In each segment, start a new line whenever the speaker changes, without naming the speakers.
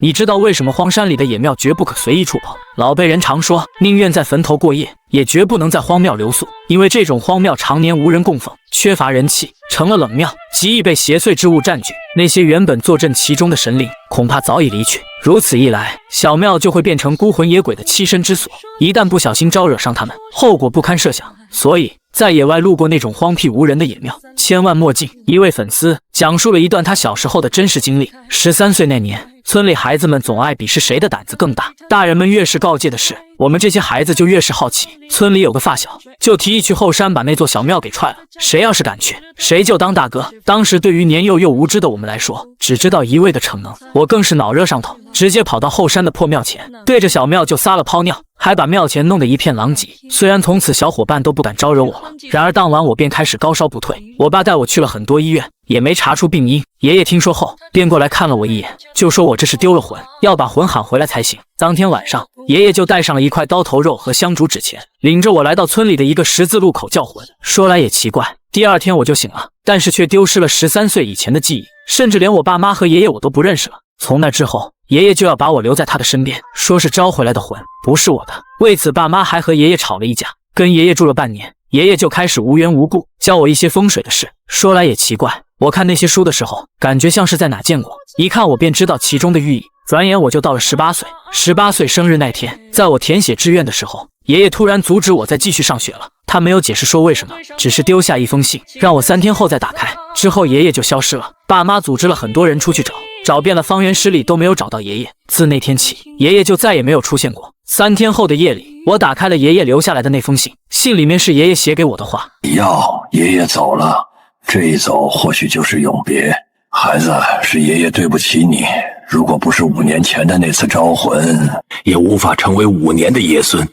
你知道为什么荒山里的野庙绝不可随意触碰？老辈人常说，宁愿在坟头过夜，也绝不能在荒庙留宿，因为这种荒庙常年无人供奉，缺乏人气，成了冷庙，极易被邪祟之物占据。那些原本坐镇其中的神灵，恐怕早已离去。如此一来，小庙就会变成孤魂野鬼的栖身之所，一旦不小心招惹上他们，后果不堪设想。所以在野外路过那种荒僻无人的野庙，千万莫进。一位粉丝讲述了一段他小时候的真实经历。13岁那年，村里孩子们总爱比试谁的胆子更大，大人们越是告诫的事，我们这些孩子就越是好奇。村里有个发小，就提议去后山把那座小庙给踹了，谁要是敢去，谁就当大哥。当时对于年幼又无知的我们来说，只知道一味的逞能，我更是脑热上头，直接跑到后山的破庙前，对着小庙就撒了泡尿，还把庙前弄得一片狼藉。虽然从此小伙伴都不敢招惹我了，然而当晚我便开始高烧不退。我爸带我去了很多医院，也没查出病因。爷爷听说后便过来看了我一眼，就说我这是丢了魂，要把魂喊回来才行。当天晚上，爷爷就带上了一块刀头肉和香烛纸钱，领着我来到村里的一个十字路口叫魂。说来也奇怪，第二天我就醒了，但是却丢失了13岁以前的记忆，甚至连我爸妈和爷爷我都不认识了。从那之后，爷爷就要把我留在他的身边，说是招回来的魂不是我的。为此爸妈还和爷爷吵了一架，跟爷爷住了半年，爷爷就开始无缘无故教我一些风水的事。说来也奇怪，我看那些书的时候，感觉像是在哪见过，一看我便知道其中的寓意。转眼我就到了18岁，18岁生日那天，在我填写志愿的时候，爷爷突然阻止我再继续上学了。他没有解释说为什么，只是丢下一封信，让我3天后再打开。之后爷爷就消失了，爸妈组织了很多人出去找，找遍了方圆10里都没有找到爷爷。自那天起，爷爷就再也没有出现过。3天后的夜里，我打开了爷爷留下来的那封信，信里面是爷爷写给我的话：
爷爷走了，这一走或许就是永别。孩子，是爷爷对不起你，如果不是5年前的那次招魂，也无法成为5年的爷孙。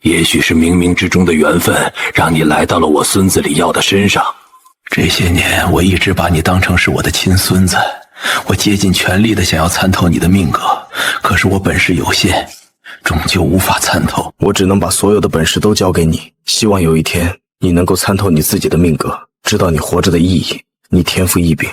也许是冥冥之中的缘分，让你来到了我孙子李耀的身上。这些年我一直把你当成是我的亲孙子，我竭尽全力的想要参透你的命格，可是我本事有限，终究无法参透。
我只能把所有的本事都交给你，希望有一天你能够参透你自己的命格，知道你活着的意义。你天赋异禀，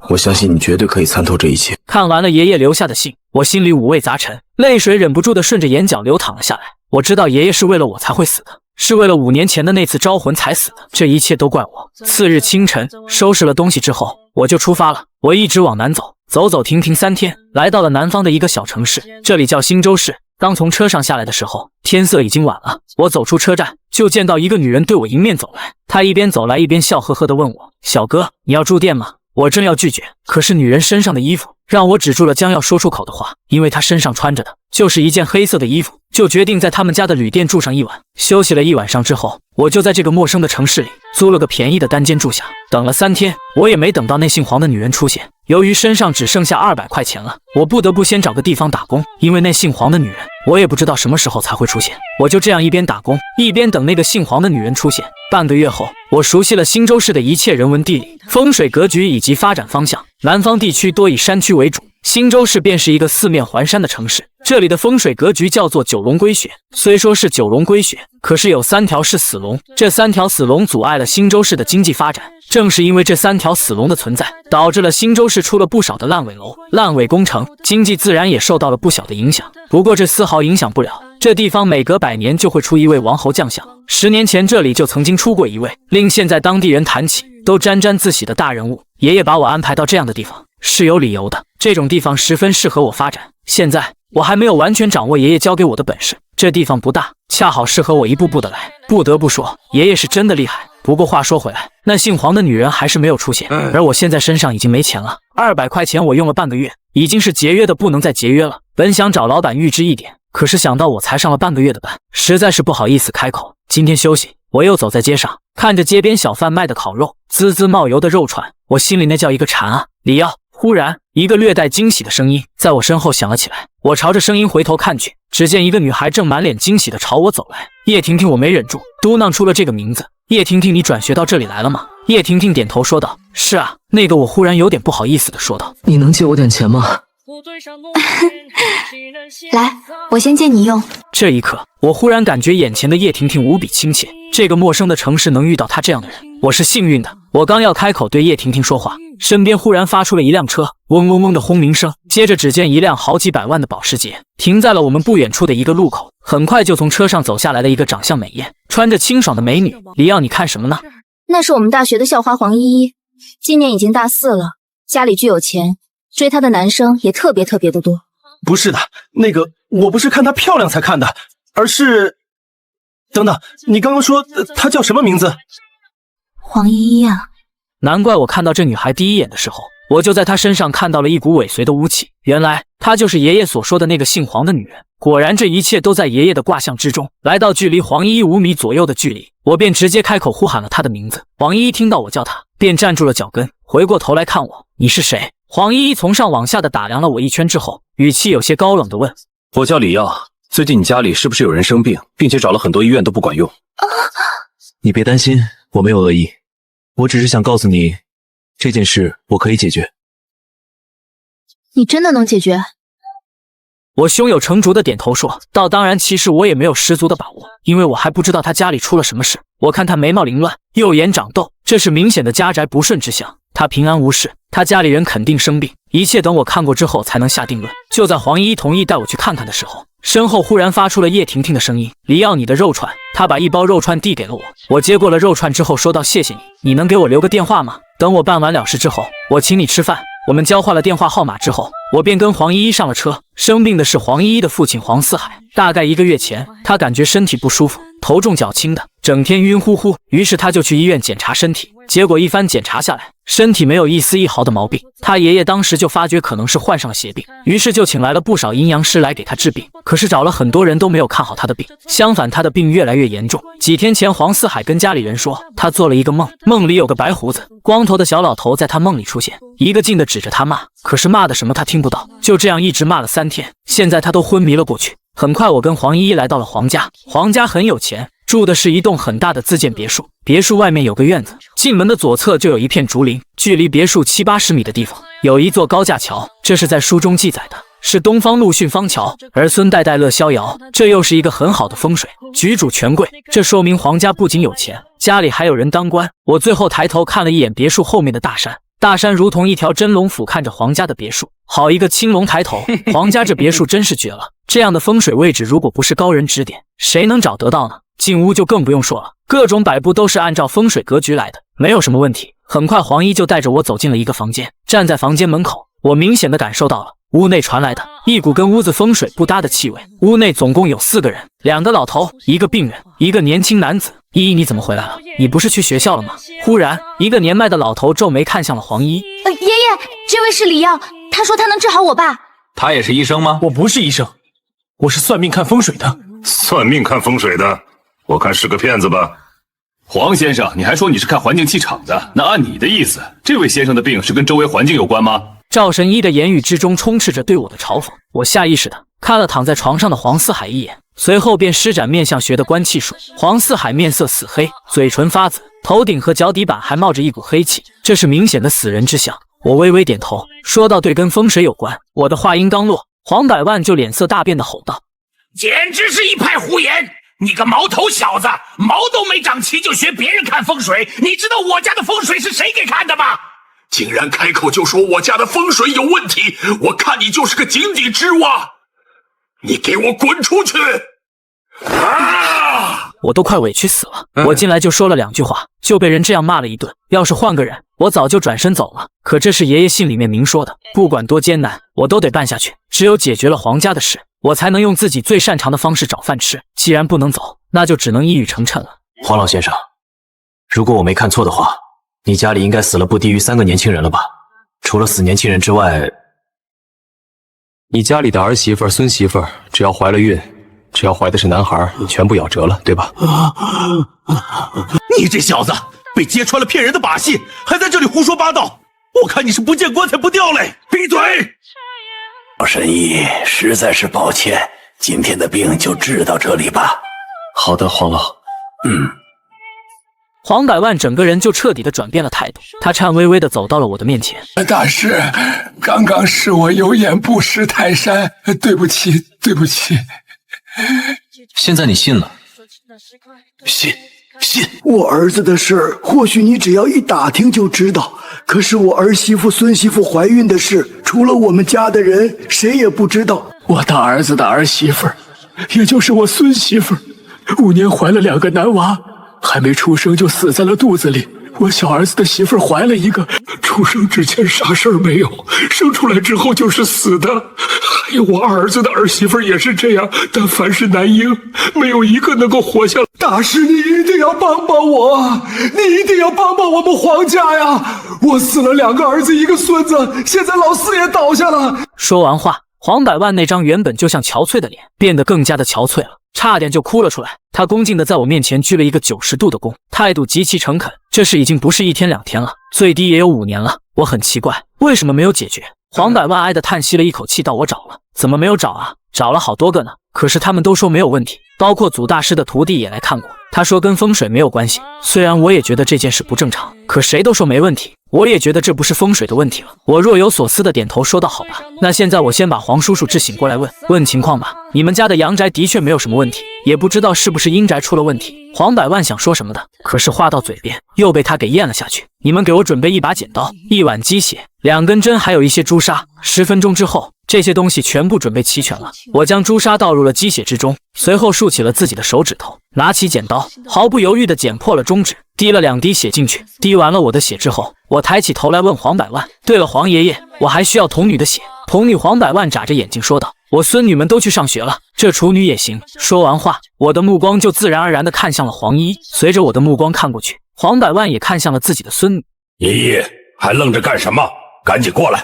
我相信你绝对可以参透这一切。
看完了爷爷留下的信，我心里五味杂陈，泪水忍不住的顺着眼角流淌了下来。我知道爷爷是为了我才会死的，是为了5年前的那次招魂才死的，这一切都怪我。次日清晨，收拾了东西之后，我就出发了。我一直往南走，走走停停3天，来到了南方的一个小城市，这里叫新州市。刚从车上下来的时候，天色已经晚了。我走出车站，就见到一个女人对我迎面走来，她一边走来一边笑呵呵地问我：小哥，你要住店吗？我正要拒绝，可是女人身上的衣服让我止住了将要说出口的话，因为她身上穿着的就是一件黑色的衣服，就决定在他们家的旅店住上1晚。休息了1晚上之后，我就在这个陌生的城市里租了个便宜的单间住下。等了3天，我也没等到那姓黄的女人出现。由于身上只剩下200块钱了，我不得不先找个地方打工，因为那姓黄的女人我也不知道什么时候才会出现。我就这样一边打工一边等那个姓黄的女人出现。半个月后，我熟悉了新州市的一切人文地理、风水格局以及发展方向。南方地区多以山区为主，新州市便是一个4面环山的城市。这里的风水格局叫做九龙归穴，虽说是九龙归穴，可是有3条是死龙，这3条死龙阻碍了新州市的经济发展。正是因为这3条死龙的存在，导致了新州市出了不少的烂尾楼、烂尾工程，经济自然也受到了不小的影响。不过这丝毫影响不了，这地方每隔100年就会出一位王侯将相。10年前这里就曾经出过一位，令现在当地人谈起都沾沾自喜的大人物。爷爷把我安排到这样的地方是有理由的，这种地方十分适合我发展。现在我还没有完全掌握爷爷教给我的本事，这地方不大，恰好适合我一步步的来。不得不说，爷爷是真的厉害。不过话说回来，那姓黄的女人还是没有出现，而我现在身上已经没钱了，200块钱我用了半个月，已经是节约的不能再节约了。本想找老板预支一点，可是想到我才上了半个月的班，实在是不好意思开口。今天休息，我又走在街上，看着街边小贩卖的烤肉，滋滋冒油的肉串，我心里那叫一个馋啊！李耀，忽然一个略带惊喜的声音在我身后响了起来，我朝着声音回头看去，只见一个女孩正满脸惊喜地朝我走来。叶婷婷，我没忍住嘟囔出了这个名字。叶婷婷，你转学到这里来了吗？叶婷婷点头说道：是啊。那个我忽然有点不好意思地说道：
你能借我点钱吗？
来，我先借你用。
这一刻，我忽然感觉眼前的叶婷婷无比亲切。这个陌生的城市能遇到她这样的人，我是幸运的。我刚要开口对叶婷婷说话，身边忽然发出了一辆车嗡嗡嗡的轰鸣声，接接着只见一辆好几百万的保时捷停在了我们不远处的一个路口，很快就从车上走下来的一个长相美艳、穿着清爽的美女。李奥，你看什么呢？
那是我们大学的校花黄依依，今年已经大4了，家里巨有钱，追她的男生也特别的多。
不是的，那个我不是看她漂亮才看的，而是……等等，你刚刚说她叫什么名字？
黄依依啊。
难怪我看到这女孩第一眼的时候，我就在她身上看到了一股尾随的雾气。原来她就是爷爷所说的那个姓黄的女人。果然这一切都在爷爷的卦象之中。来到距离黄依依5米左右的距离，我便直接开口呼喊了她的名字。黄依依听到我叫她，便站住了脚跟，回过头来看我：“你是谁？”黄依依从上往下的打量了我一圈之后，语气有些高冷地问：“
我叫李耀，最近你家里是不是有人生病，并且找了很多医院都不管用？”
你别担心，我没有恶意，我只是想告诉你，这件事我可以解决。
你真的能解决？
我胸有成竹的点头说道：“当然，其实我也没有十足的把握，因为我还不知道他家里出了什么事。我看他眉毛凌乱，右眼长痘，这是明显的家宅不顺之象。他平安无事，他家里人肯定生病，一切等我看过之后才能下定论。”就在黄依依同意带我去看看的时候，身后忽然发出了叶婷婷的声音：“李耀，你的肉串。”她把一包肉串递给了我，我接过了肉串之后说道：“谢谢你，你能给我留个电话吗？等我办完了事之后，我请你吃饭。”我们交换了电话号码之后，我便跟黄依依上了车。生病的是黄依依的父亲黄四海，大概1个月前，他感觉身体不舒服，头重脚轻的，整天晕乎乎，于是他就去医院检查身体。结果一番检查下来，身体没有一丝一毫的毛病。他爷爷当时就发觉可能是患上了邪病，于是就请来了不少阴阳师来给他治病。可是找了很多人都没有看好他的病，相反他的病越来越严重。几天前，黄四海跟家里人说，他做了一个梦，梦里有个白胡子、光头的小老头在他梦里出现，一个劲的指着他骂，可是骂的什么他听不到，就这样一直骂了3天，现在他都昏迷了过去。很快我跟黄依依来到了黄家，黄家很有钱，住的是一栋很大的自建别墅，别墅外面有个院子，进门的左侧就有一片竹林，距离别墅70-80米的地方有一座高架桥，这是在书中记载的，是东方陆逊方桥，儿孙代代乐逍遥，这又是一个很好的风水，举主权贵，这说明黄家不仅有钱，家里还有人当官。我最后抬头看了一眼别墅后面的大山，大山如同一条真龙俯瞰着黄家的别墅，好一个青龙抬头，黄家这别墅真是绝了。这样的风水位置如果不是高人指点，谁能找得到呢？进屋就更不用说了，各种摆布都是按照风水格局来的，没有什么问题。很快黄依就带着我走进了一个房间，站在房间门口，我明显的感受到了屋内传来的一股跟屋子风水不搭的气味。屋内总共有4个人，2个老头，一个病人，一个年轻男子。依依，你怎么回来了？你不是去学校了吗？忽然，一个年迈的老头皱眉看向了黄依。
爷爷，这位是李耀，他说他能治好我爸。
他也是医生吗？
我不是医生，我是算命看风水的。
算命看风水的，我看是个骗子吧。
黄先生，你还说你是看环境气场的，那按你的意思，这位先生的病是跟周围环境有关吗？
赵神医的言语之中充斥着对我的嘲讽，我下意识的看了躺在床上的黄四海一眼，随后便施展面相学的观气术。黄四海面色死黑，嘴唇发紫，头顶和脚底板还冒着一股黑气，这是明显的死人之象。我微微点头，说道：“对，跟风水有关。”我的话音刚落，黄百万就脸色大变的吼道：“
简直是一派胡言！你个毛头小子，毛都没长齐就学别人看风水，你知道我家的风水是谁给看的吗？竟然开口就说我家的风水有问题，我看你就是个井底之蛙！你给我滚出去！”
我都快委屈死了，我进来就说了2句话，就被人这样骂了一顿。要是换个人，我早就转身走了。可这是爷爷信里面明说的，不管多艰难，我都得办下去。只有解决了黄家的事，我才能用自己最擅长的方式找饭吃。既然不能走，那就只能一语成谶了。
黄老先生，如果我没看错的话，你家里应该死了不低于3个年轻人了吧？除了死年轻人之外，
你家里的儿媳妇、孙媳妇，只要怀了孕，只要怀的是男孩，你全部咬折了，对吧？
你这小子被揭穿了骗人的把戏，还在这里胡说八道！我看你是不见棺材不掉泪！闭嘴！
老神医，实在是抱歉，今天的病就治到这里吧。
好的，黄老。
黄百万整个人就彻底的转变了态度，他颤巍巍的走到了我的面前。
大师，刚刚是我有眼不识泰山，对不起，对不起。
现在你信了？
信。
我儿子的事或许你只要一打听就知道，可是我儿媳妇、孙媳妇怀孕的事，除了我们家的人，谁也不知道。
我大儿子的儿媳妇儿，也就是我孙媳妇儿，5年怀了2个男娃，还没出生就死在了肚子里。我小儿子的媳妇儿怀了一个，出生之前啥事儿没有，生出来之后就是死的。还有我二儿子的儿媳妇儿也是这样，但凡是男婴，没有一个能够活下来。大师，你一定要帮帮我，你一定要帮帮我们黄家呀！我死了2个儿子1个孙子，现在老四也倒下了。
说完话，黄百万那张原本就像憔悴的脸变得更加的憔悴了，差点就哭了出来。他恭敬地在我面前鞠了一个90度的躬，态度极其诚恳。这事已经不是1天2天了，最低也有5年了。我很奇怪，为什么没有解决？黄百万哀地叹息了一口气，道：“我找了，怎么没有找啊？找了好多个呢，可是他们都说没有问题，包括祖大师的徒弟也来看过，他说跟风水没有关系。虽然我也觉得这件事不正常，可谁都说没问题，我也觉得这不是风水的问题了。”我若有所思的点头说道：“好吧，那现在我先把黄叔叔支醒过来问情况吧。你们家的阳宅的确没有什么问题，也不知道是不是阴宅出了问题。”黄百万想说什么的，可是话到嘴边又被他给咽了下去。你们给我准备1把剪刀、1碗鸡血、2根针，还有一些朱砂。10分钟之后，这些东西全部准备齐全了。我将朱砂倒入了鸡血之中，随后竖起了自己的手指头，拿起剪刀，毫不犹豫地剪破了中指，滴了2滴血进去。滴完了我的血之后，我抬起头来问黄百万：“对了，黄爷爷，我还需要童女的血。”童女黄百万眨着眼睛说道：“我孙女们都去上学了，这处女也行。”说完话，我的目光就自然而然地看向了黄依依。随着我的目光看过去，黄百万也看向了自己的孙女。
爷爷还愣着干什么？赶紧过来！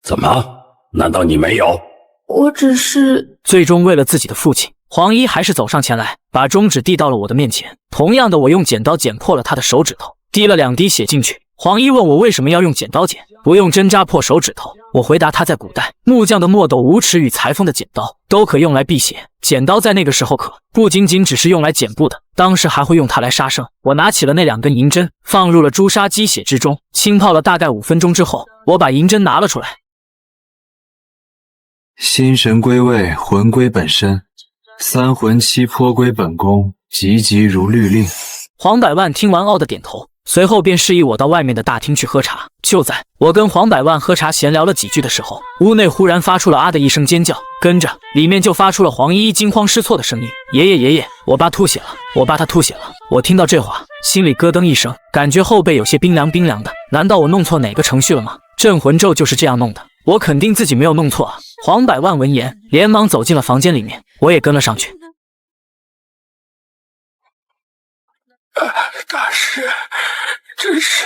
怎么？难道你没有？
我只是……
最终为了自己的父亲，黄依还是走上前来，把中指递到了我的面前。同样的，我用剪刀剪破了他的手指头，滴了2滴血进去。黄依问我为什么要用剪刀剪，不用针扎破手指头。我回答他在古代，木匠的墨斗、无齿与裁缝的剪刀都可用来辟邪，剪刀在那个时候不仅仅只是用来剪布的，当时还会用它来杀生。我拿起了那2根银针，放入了朱砂鸡血之中，浸泡了大概5分钟之后，我把银针拿了出来。
心神归位，魂归本身，3魂7魄归本宫，急急如律令。
黄百万听完傲的点头，随后便示意我到外面的大厅去喝茶。就在我跟黄百万喝茶闲聊了几句的时候，屋内忽然发出了啊的一声尖叫，跟着里面就发出了黄依依惊慌失措的声音：“爷爷爷爷，我爸吐血了，我爸他吐血了。”我听到这话，心里咯噔一声，感觉后背有些冰凉冰凉的。难道我弄错哪个程序了吗？镇魂咒就是这样弄的，我肯定自己没有弄错啊。黄百万闻言连忙走进了房间里面，我也跟了上去。
大师，这是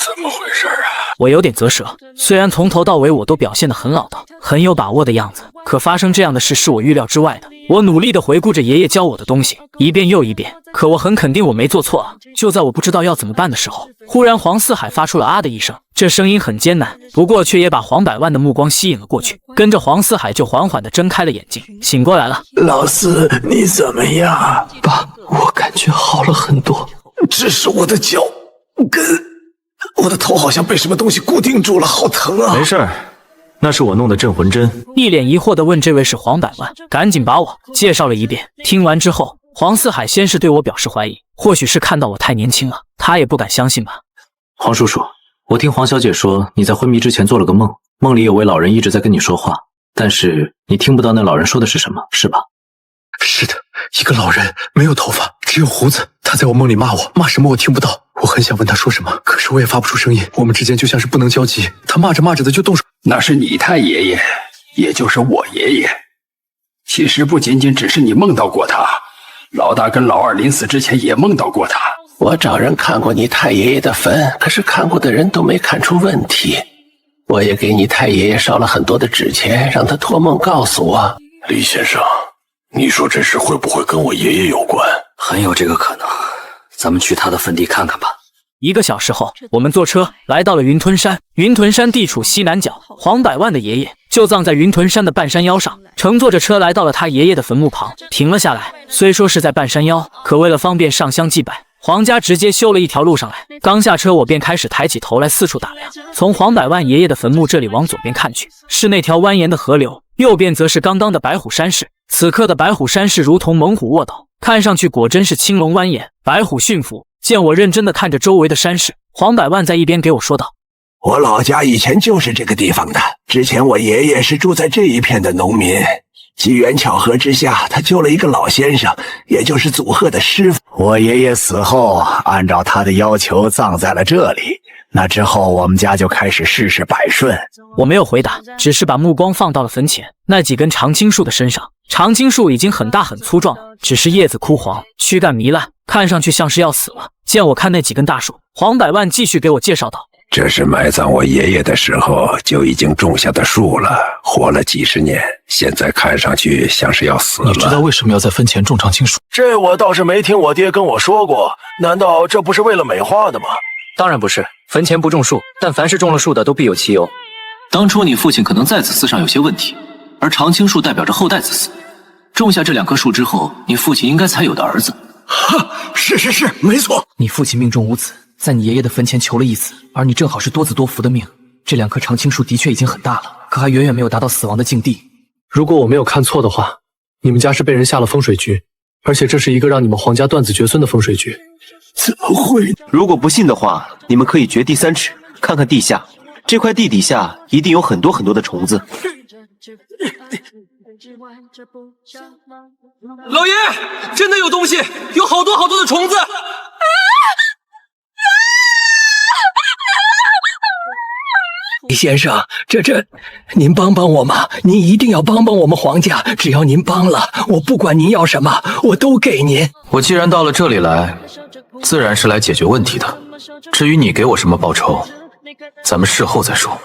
怎么回事啊？
我有点啧舌，虽然从头到尾我都表现得很老道，很有把握的样子，可发生这样的事是我预料之外的。我努力地回顾着爷爷教我的东西，一遍又一遍，可我很肯定我没做错啊。就在我不知道要怎么办的时候，忽然黄四海发出了啊的一声，这声音很艰难，不过却也把黄百万的目光吸引了过去。跟着黄四海就缓缓地睁开了眼睛，醒过来了。
老四，你怎么样？
爸，我感觉好了很多，
只是我的脚跟，我的头好像被什么东西固定住了，好疼啊！
没事儿，那是我弄的镇魂针。
一脸疑惑地问这位是黄百万，赶紧把我介绍了一遍。听完之后，黄四海先是对我表示怀疑，或许是看到我太年轻了，他也不敢相信吧。
黄叔叔，我听黄小姐说你在昏迷之前做了个梦，梦里有位老人一直在跟你说话，但是你听不到那老人说的是什么，是吧？
是的，一个老人，没有头发，只有胡子。他在我梦里骂我，骂什么我听不到。我很想问他说什么，可是我也发不出声音。我们之间就像是不能交集。他骂着骂着的就动手。
那是你太爷爷，也就是我爷爷。其实不仅仅只是你梦到过他，老大跟老二临死之前也梦到过他。
我找人看过你太爷爷的坟，可是看过的人都没看出问题。我也给你太爷爷烧了很多的纸钱，让他托梦告诉我。
李先生，你说这事会不会跟我爷爷有关？
很有这个可能，咱们去他的坟地看看吧。
1个小时后，我们坐车来到了云屯山。云屯山地处西南角，黄百万的爷爷就葬在云屯山的半山腰上。乘坐着车来到了他爷爷的坟墓旁，停了下来。虽说是在半山腰，可为了方便上香祭拜，黄家直接修了一条路上来。刚下车，我便开始抬起头来四处打量。从黄百万爷爷的坟墓这里往左边看去，是那条蜿蜒的河流，右边则是刚刚的白虎山势。此刻的白虎山势如同猛虎卧倒，看上去果真是青龙蜿蜒，白虎驯服。见我认真地看着周围的山势，黄百万在一边给我说道：“
我老家以前就是这个地方的，之前我爷爷是住在这一片的农民。机缘巧合之下，他救了一个老先生，也就是祖贺的师傅。我爷爷死后，按照他的要求葬在了这里。那之后，我们家就开始事事百顺。
我没有回答，只是把目光放到了坟前那几根常青树的身上。常青树已经很大很粗壮了，只是叶子枯黄，躯干糜烂，看上去像是要死了。见我看那几根大树，黄百万继续给我介绍道：
这是埋葬我爷爷的时候就已经种下的树了，活了几十年，现在看上去像是要死了。
你知道为什么要在坟前种常青树？
这我倒是没听我爹跟我说过，难道这不是为了美化的吗？
当然不是，坟前不种树，但凡是种了树的都必有其由。
当初你父亲可能在子嗣上有些问题，而常青树代表着后代子嗣。种下这2棵树之后，你父亲应该才有的儿子。
是，没错。
你父亲命中无子，在你爷爷的坟前求了一子，而你正好是多子多福的命。这2棵常青树的确已经很大了，可还远远没有达到死亡的境地。
如果我没有看错的话，你们家是被人下了风水局，而且这是一个让你们皇家断子绝孙的风水局。
怎么会？
如果不信的话，你们可以掘地3尺，看看地下。这块地底下一定有很多很多的虫子。
老爷，真的有东西，有好多好多的虫子。
李先生，您帮帮我嘛！您一定要帮帮我们皇家，只要您帮了，我不管您要什么，我都给您。
我既然到了这里来，自然是来解决问题的。至于你给我什么报酬，咱们事后再说。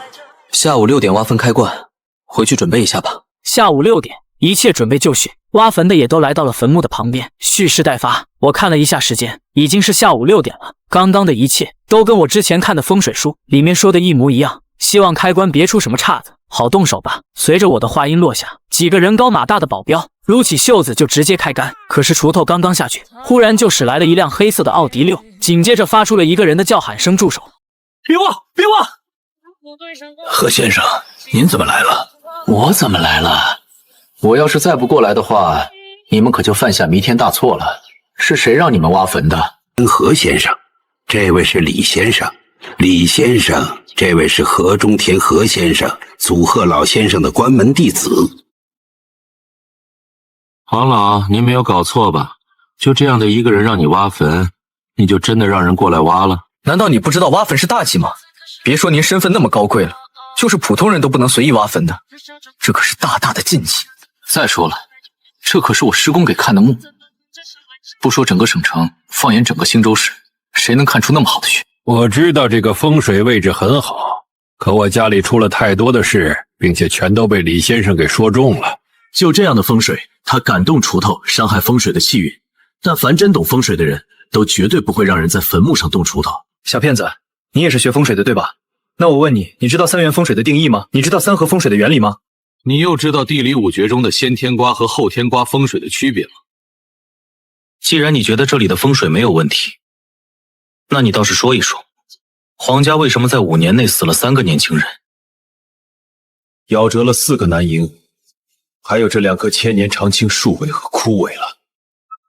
下午6点挖坟开棺，回去准备一下吧。
下午6点，一切准备就绪，挖坟的也都来到了坟墓的旁边，蓄势待发。我看了一下时间，已经是下午6点了。刚刚的一切都跟我之前看的风水书里面说的一模一样。希望开棺别出什么岔子，好动手吧。随着我的话音落下，几个人高马大的保镖撸起袖子就直接开干。可是锄头刚刚下去，忽然就驶来了一辆黑色的奥迪6，紧接着发出了一个人的叫喊声：住手！
别忘！
贺先生，您怎么来了？
我怎么来了？我要是再不过来的话，你们可就犯下弥天大错了。是谁让你们挖坟的？
何先生，这位是李先生。李先生，这位是何中田何先生，祖贺老先生的关门弟子。
黄老，您没有搞错吧？就这样的一个人让你挖坟，你就真的让人过来挖了？
难道你不知道挖坟是大忌吗？别说您身份那么高贵了，就是普通人都不能随意挖坟的，这可是大大的禁忌。
再说了，这可是我师公给看的墓，不说整个省城，放眼整个兴州市，谁能看出那么好的穴？
我知道这个风水位置很好，可我家里出了太多的事，并且全都被李先生给说中了。
就这样的风水，他敢动锄头，伤害风水的气运。但凡真懂风水的人，都绝对不会让人在坟墓上动锄头。
小骗子，你也是学风水的对吧？那我问你，你知道3元风水的定义吗？你知道3合风水的原理吗？
你又知道地理5诀中的先天卦和后天卦风水的区别吗？
既然你觉得这里的风水没有问题，那你倒是说一说，皇家为什么在5年内死了3个年轻人，
夭折了4个男婴，还有这2棵千年常青树为何枯萎了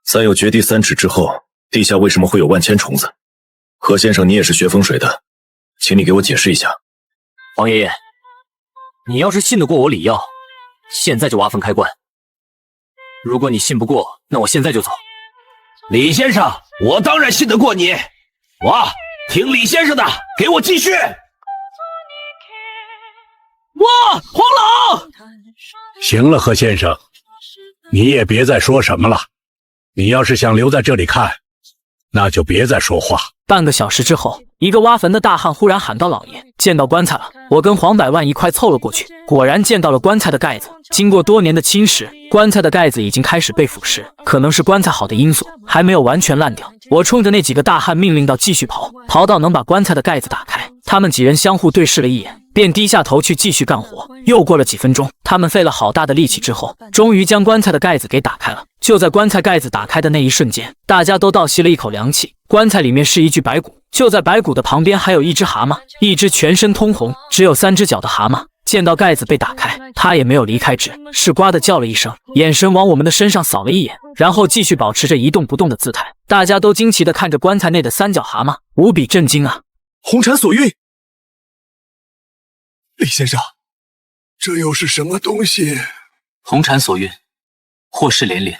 ？3有掘地3尺之后，地下为什么会有万千虫子？何先生，你也是学风水的，请你给我解释一下。
王爷爷，你要是信得过我李耀，现在就挖坟开棺；如果你信不过，那我现在就走。
李先生，我当然信得过你。我听李先生的，给我继续。
哇，黄老！
行了，何先生，你也别再说什么了。你要是想留在这里看，那就别再说话。
半个小时之后，一个挖坟的大汉忽然喊道：“老爷，见到棺材了！”我跟黄百万一块凑了过去，果然见到了棺材的盖子。经过多年的侵蚀，棺材的盖子已经开始被腐蚀，可能是棺材好的因素，还没有完全烂掉。我冲着那几个大汉命令道：“继续刨，刨到能把棺材的盖子打开。”他们几人相互对视了一眼，便低下头去继续干活。又过了几分钟，他们费了好大的力气之后，终于将棺材的盖子给打开了。就在棺材盖子打开的那一瞬间，大家都倒吸了一口凉气。棺材里面是一具白骨，就在白骨的旁边还有一只蛤蟆，一只全身通红，只有3只脚的蛤蟆。见到盖子被打开，他也没有离开，只是呱的叫了一声，眼神往我们的身上扫了一眼，然后继续保持着一动不动的姿态。大家都惊奇地看着棺材内的3脚蛤蟆，无比震惊啊！
红尘所运。
李先生，这又是什么东西？
红蝉所孕，祸事连连，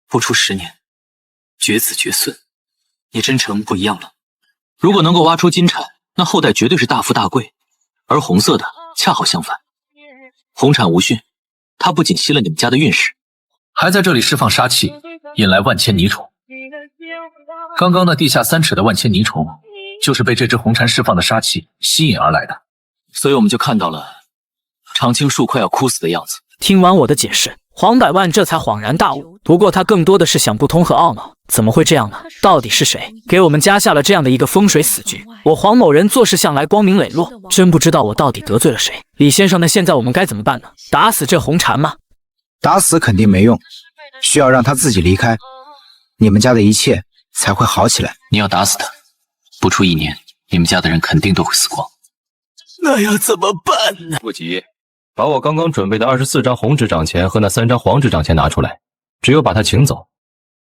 不出10年，绝子绝孙。你真诚不一样了。如果能够挖出金蝉，那后代绝对是大富大贵。而红色的恰好相反，红蝉无训，它不仅吸了你们家的运势，还在这里释放杀气，引来万千泥虫。刚刚那地下3尺的万千泥虫，就是被这只红蝉释放的杀气吸引而来的。所以我们就看到了常青树快要枯死的样子。
听完我的解释，黄百万这才恍然大悟。不过他更多的是想不通和懊恼，怎么会这样呢？到底是谁给我们加下了这样的一个风水死局？我黄某人做事向来光明磊落，真不知道我到底得罪了谁。李先生，那现在我们该怎么办呢？打死这红蝉吗？
打死肯定没用，需要让他自己离开，你们家的一切才会好起来。
你要打死他，不出1年，你们家的人肯定都会死光。
那要怎么办呢？
不急，把我刚刚准备的24张红纸掌钱和那3张黄纸掌钱拿出来，只有把他请走，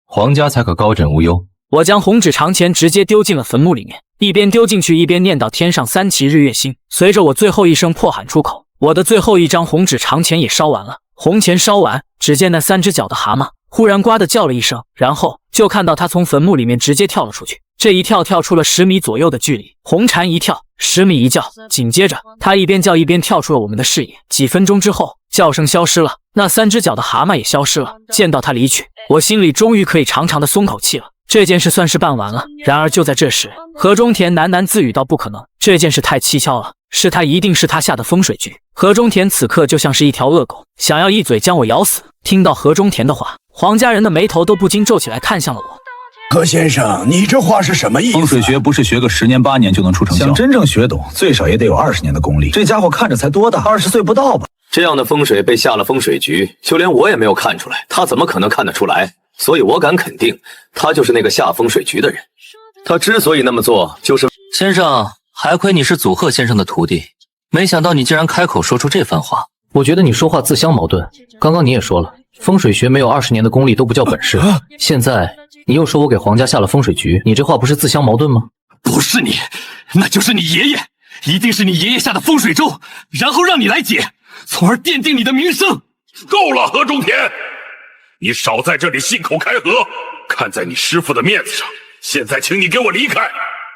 皇家才可高枕无忧。
我将红纸长钱直接丢进了坟墓里面，一边丢进去一边念叨天上3旗日月星。随着我最后一声破喊出口，我的最后一张红纸长钱也烧完了。红钱烧完，只见那3只脚的蛤蟆忽然呱的叫了一声，然后就看到他从坟墓里面直接跳了出去。这一跳跳出了10米左右的距离，红蝉一跳，10米一叫，紧接着他一边叫一边跳出了我们的视野。几分钟之后，叫声消失了，那3只脚的蛤蟆也消失了。见到他离去，我心里终于可以长长的松口气了。这件事算是办完了。然而就在这时，何中田喃喃自语道：“不可能，这件事太蹊跷了，是他，一定是他下的风水局。”何中田此刻就像是一条恶狗，想要一嘴将我咬死。听到何中田的话，黄家人的眉头都不禁皱起来，看向了我。
何先生，你这话是什么意思？
风水学不是学个10年8年就能出成效，想真正学懂，最少也得有20年的功力。这家伙看着才多大，20岁不到吧？
这样的风水被下了风水局，就连我也没有看出来，他怎么可能看得出来？所以我敢肯定，他就是那个下风水局的人。他之所以那么做，就是
先生，还亏你是祖贺先生的徒弟，没想到你竟然开口说出这番话。我觉得你说话自相矛盾。刚刚你也说了，风水学没有20年的功力都不叫本事，现在你又说我给皇家下了风水局，你这话不是自相矛盾吗？
不是你，那就是你爷爷，一定是你爷爷下的风水咒，然后让你来解，从而奠定你的名声。
够了，何中田，你少在这里信口开河，看在你师父的面子上，现在请你给我离开。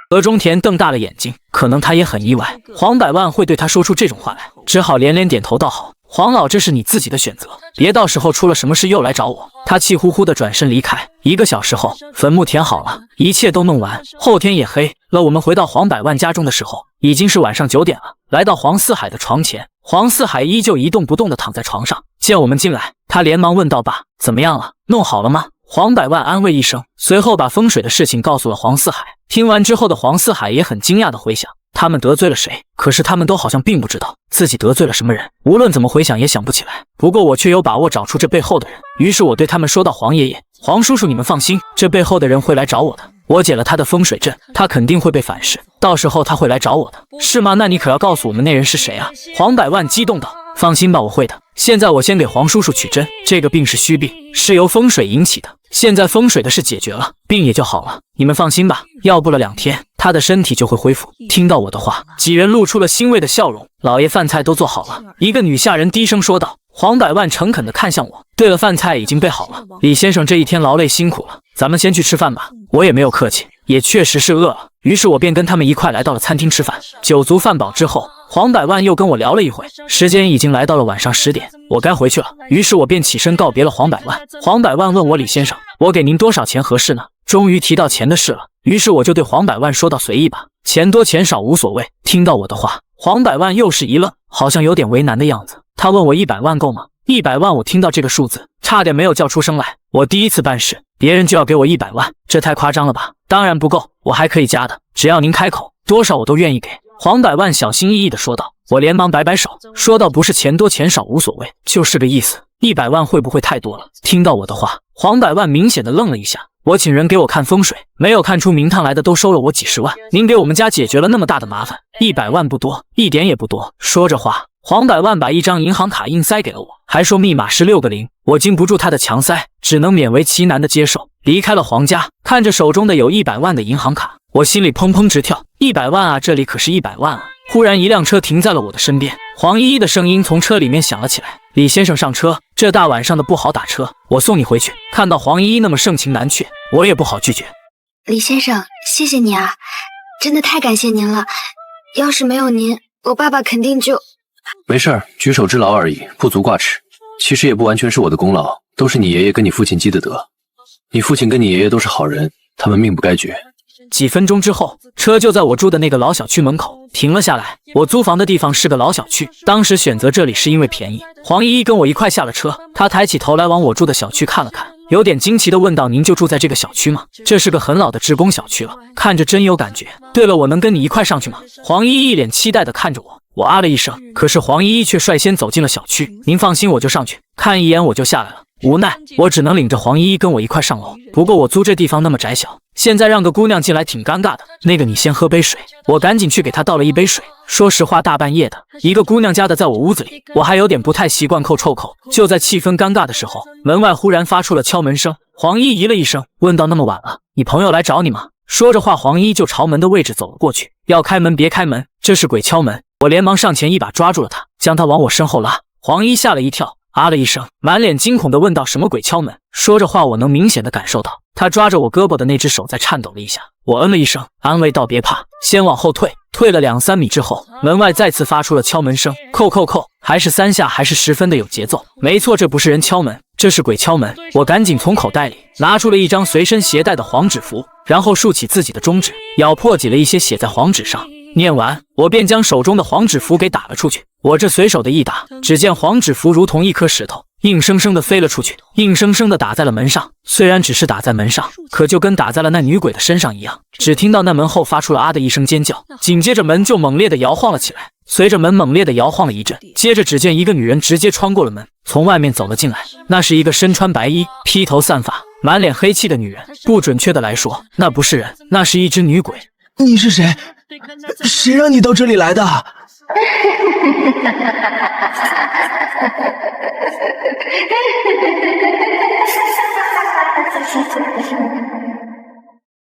何中田瞪大了眼睛，可能他也很意外黄百万会对他说出这种话来，只好连连点头道好。黄老，这是你自己的选择，别到时候出了什么事又来找我。他气呼呼地转身离开。1个小时后，坟墓填好了，一切都弄完，后天也黑了。我们回到黄百万家中的时候，已经是晚上9点了。来到黄四海的床前，黄四海依旧一动不动地躺在床上。见我们进来，他连忙问道：“爸，怎么样了？弄好了吗？”黄百万安慰一声，随后把风水的事情告诉了黄四海。听完之后的黄四海也很惊讶地回想，他们得罪了谁？可是他们都好像并不知道自己得罪了什么人，无论怎么回想也想不起来。不过我却有把握找出这背后的人，于是我对他们说道：“黄爷爷、黄叔叔，你们放心，这背后的人会来找我的。我解了他的风水阵，他肯定会被反噬，到时候他会来找我的。”是吗？那你可要告诉我们那人是谁啊？黄百万激动道。放心吧，我会的。现在我先给黄叔叔取针，这个病是虚病，是由风水引起的。现在风水的事解决了，病也就好了。你们放心吧，要不了2天，他的身体就会恢复。听到我的话，几人露出了欣慰的笑容。老爷，饭菜都做好了。一个女下人低声说道。黄百万诚恳地看向我。对了，饭菜已经备好了。李先生这一天劳累辛苦了，咱们先去吃饭吧。我也没有客气，也确实是饿了，于是我便跟他们一块来到了餐厅吃饭。酒足饭饱之后，黄百万又跟我聊了一会，时间已经来到了晚上10点，我该回去了。于是我便起身告别了黄百万。黄百万问我：“李先生，我给您多少钱合适呢？”终于提到钱的事了，于是我就对黄百万说道：“随意吧，钱多钱少无所谓。”听到我的话，黄百万又是一愣，好像有点为难的样子。他问我100万够吗？100万，我听到这个数字差点没有叫出声来。我第一次办事，别人就要给我100万，这太夸张了吧？当然不够，我还可以加的，只要您开口，多少我都愿意给。黄百万小心翼翼地说道。我连忙摆摆手，说道：“不是钱多钱少无所谓，就是个意思。100万会不会太多了？”听到我的话，黄百万明显的愣了一下。我请人给我看风水，没有看出名堂来的都收了我几十万，您给我们家解决了那么大的麻烦，100万不多，一点也不多。说着话，黄百万把一张银行卡硬塞给了我，还说密码是6个0。我经不住他的强塞，只能勉为其难的接受，离开了黄家。看着手中的有100万的银行卡，我心里砰砰直跳，100万啊，这里可是100万啊！忽然一辆车停在了我的身边，黄依依的声音从车里面响了起来：“李先生上车，这大晚上的不好打车，我送你回去。”看到黄依依那么盛情难却，我也不好拒绝。
李先生，谢谢你啊，真的太感谢您了。要是没有您，我爸爸肯定就……
没事儿，举手之劳而已，不足挂齿。其实也不完全是我的功劳，都是你爷爷跟你父亲积的德。你父亲跟你爷爷都是好人，他们命不该绝。
几分钟之后，车就在我住的那个老小区门口停了下来。我租房的地方是个老小区，当时选择这里是因为便宜。黄依依跟我一块下了车，她抬起头来往我住的小区看了看，有点惊奇地问道：“您就住在这个小区吗？这是个很老的职工小区了，看着真有感觉。对了，我能跟你一块上去吗？”黄依依一脸期待地看着我，我啊了一声，可是黄依依却率先走进了小区。您放心，我就上去看一眼，我就下来了。无奈，我只能领着黄依依跟我一块上楼。不过我租这地方那么窄小，现在让个姑娘进来挺尴尬的。那个，你先喝杯水。我赶紧去给她倒了一杯水。说实话，大半夜的，一个姑娘家的在我屋子里，我还有点不太习惯，臭口。就在气氛尴尬的时候，门外忽然发出了敲门声。黄依依了一声，问道：“那么晚了，你朋友来找你吗？”说着话，黄依依就朝门的位置走了过去，要开门别开门，这是鬼敲门。我连忙上前一把抓住了她，将她往我身后拉。黄依吓了一跳，啊了一声，满脸惊恐地问道：“什么鬼敲门？”说着话，我能明显地感受到他抓着我胳膊的那只手在颤抖了一下。我嗯了一声，安慰道：“别怕，先往后退。”退了2-3米之后，门外再次发出了敲门声，扣，还是3下，还是十分的有节奏。没错，这不是人敲门，这是鬼敲门。我赶紧从口袋里拿出了一张随身携带的黄纸符，然后竖起自己的中指，咬破挤了一些血在黄纸上。念完，我便将手中的黄纸符给打了出去。我这随手的一打，只见黄纸符如同一颗石头，硬生生的飞了出去，硬生生的打在了门上。虽然只是打在门上，可就跟打在了那女鬼的身上一样。只听到那门后发出了啊的一声尖叫，紧接着门就猛烈的摇晃了起来。随着门猛烈的摇晃了一阵，接着只见一个女人直接穿过了门，从外面走了进来。那是一个身穿白衣、披头散发、满脸黑气的女人。不准确的来说，那不是人，那是一只女鬼。
你是谁？谁让你到这里来的？